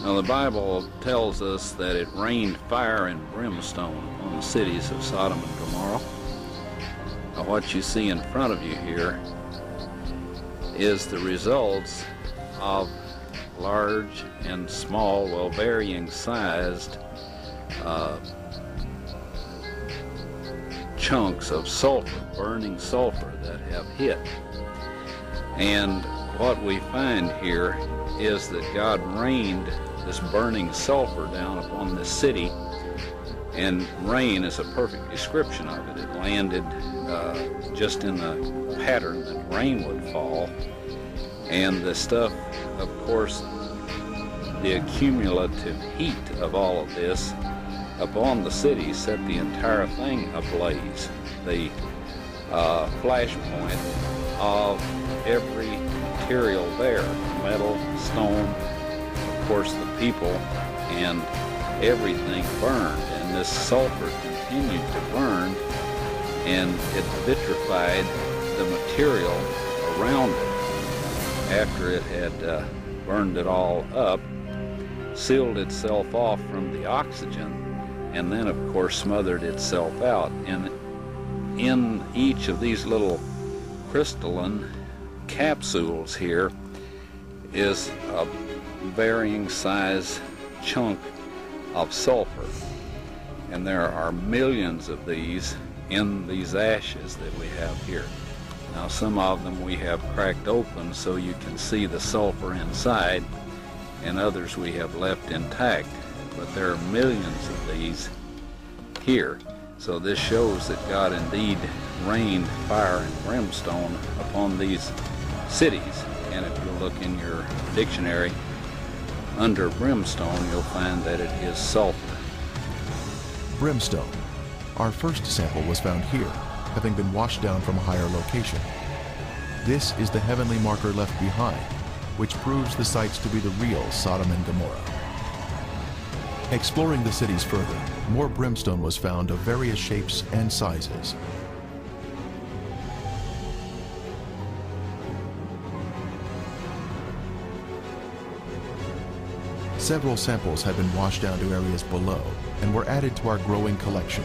Now, the Bible tells us that it rained fire and brimstone on the cities of Sodom and Gomorrah. Now, what you see in front of you here is the results of large and small, well, varying sized chunks of sulfur, burning sulfur that have hit. And what we find here is that God rained this burning sulfur down upon this city, and rain is a perfect description of it. It landed just in the pattern that rain would fall, and the stuff, of course, the accumulative heat of all of this upon the city set the entire thing ablaze. The flashpoint of every material there, metal, stone, of course the people, and everything burned. And this sulfur continued to burn, and it vitrified the material around it. After it had burned it all up, sealed itself off from the oxygen, and then of course smothered itself out. And in each of these little crystalline capsules here is a varying size chunk of sulfur, and there are millions of these in these ashes that we have here. Now, some of them we have cracked open so you can see the sulfur inside, and others we have left intact, but there are millions of these here. So this shows that God indeed rained fire and brimstone upon these cities. And if you look in your dictionary under brimstone, you'll find that it is sulfur. Brimstone. Our first sample was found here, having been washed down from a higher location. This is the heavenly marker left behind, which proves the sites to be the real Sodom and Gomorrah. Exploring the cities further, more brimstone was found of various shapes and sizes. Several samples had been washed down to areas below and were added to our growing collection.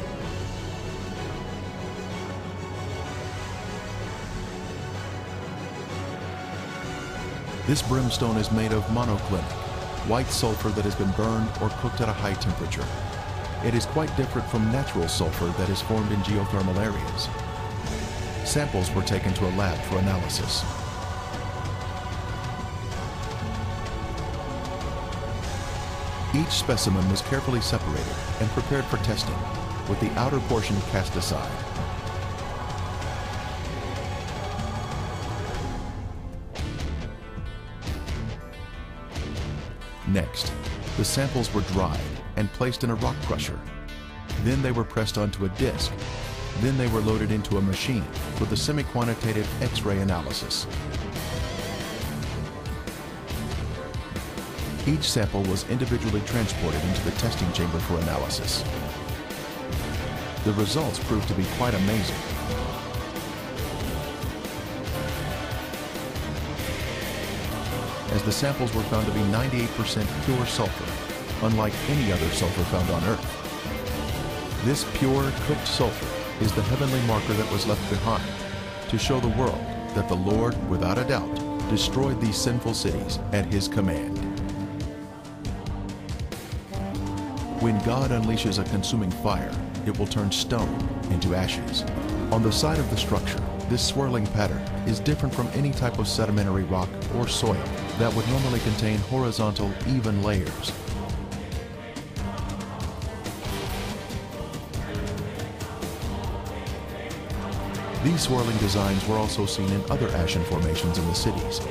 This brimstone is made of monoclinic, white sulfur that has been burned or cooked at a high temperature. It is quite different from natural sulfur that is formed in geothermal areas. Samples were taken to a lab for analysis. Each specimen was carefully separated and prepared for testing, with the outer portion cast aside. Next, the samples were dried and placed in a rock crusher. Then they were pressed onto a disc. Then they were loaded into a machine for the semi-quantitative X-ray analysis. Each sample was individually transported into the testing chamber for analysis. The results proved to be quite amazing. As the samples were found to be 98% pure sulfur, unlike any other sulfur found on Earth. This pure, cooked sulfur is the heavenly marker that was left behind to show the world that the Lord, without a doubt, destroyed these sinful cities at His command. When God unleashes a consuming fire, it will turn stone into ashes. On the side of the structure, this swirling pattern is different from any type of sedimentary rock or soil that would normally contain horizontal, even layers. These swirling designs were also seen in other ashen formations in the cities.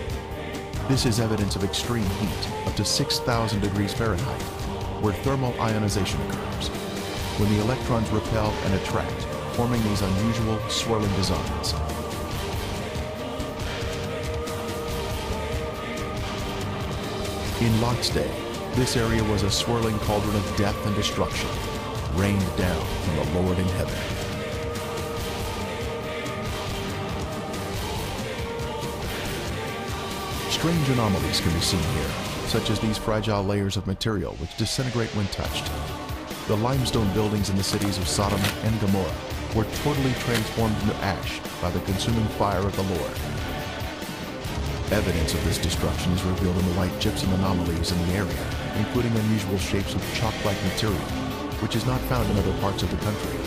This is evidence of extreme heat, up to 6,000 degrees Fahrenheit, where thermal ionization occurs, when the electrons repel and attract, forming these unusual swirling designs. In Lot's day, this area was a swirling cauldron of death and destruction, rained down from the Lord in heaven. Strange anomalies can be seen here. such as these fragile layers of material which disintegrate when touched. The limestone buildings in the cities of Sodom and Gomorrah were totally transformed into ash by the consuming fire of the Lord. Evidence of this destruction is revealed in the white gypsum anomalies in the area, including unusual shapes of chalk-like material, which is not found in other parts of the country.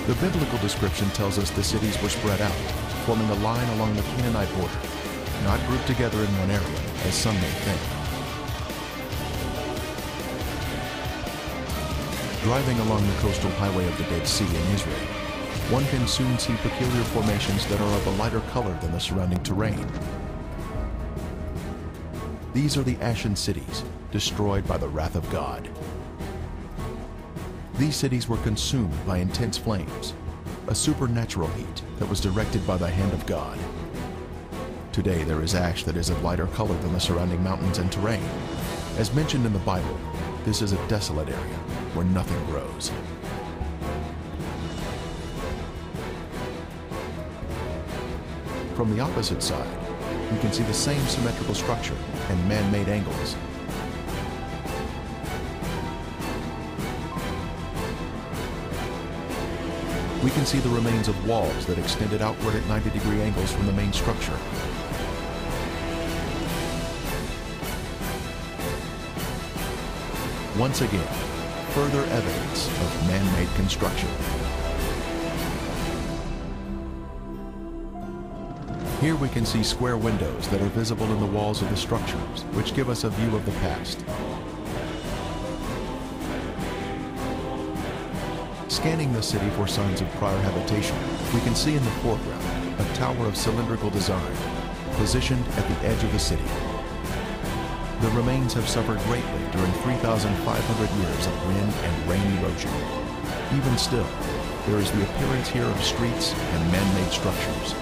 The biblical description tells us the cities were spread out, forming a line along the Canaanite border, not grouped together in one area, as some may think. Driving along the coastal highway of the Dead Sea in Israel, one can soon see peculiar formations that are of a lighter color than the surrounding terrain. These are the ashen cities, destroyed by the wrath of God. These cities were consumed by intense flames, a supernatural heat that was directed by the hand of God. Today there is ash that is of lighter color than the surrounding mountains and terrain. As mentioned in the Bible, this is a desolate area where nothing grows. From the opposite side, we can see the same symmetrical structure and man-made angles. We can see the remains of walls that extended outward at 90-degree angles from the main structure. Once again, further evidence of man-made construction. Here we can see square windows that are visible in the walls of the structures, which give us a view of the past. Scanning the city for signs of prior habitation, we can see in the foreground a tower of cylindrical design, positioned at the edge of the city. The remains have suffered greatly during 3,500 years of wind and rain erosion. Even still, there is the appearance here of streets and man-made structures.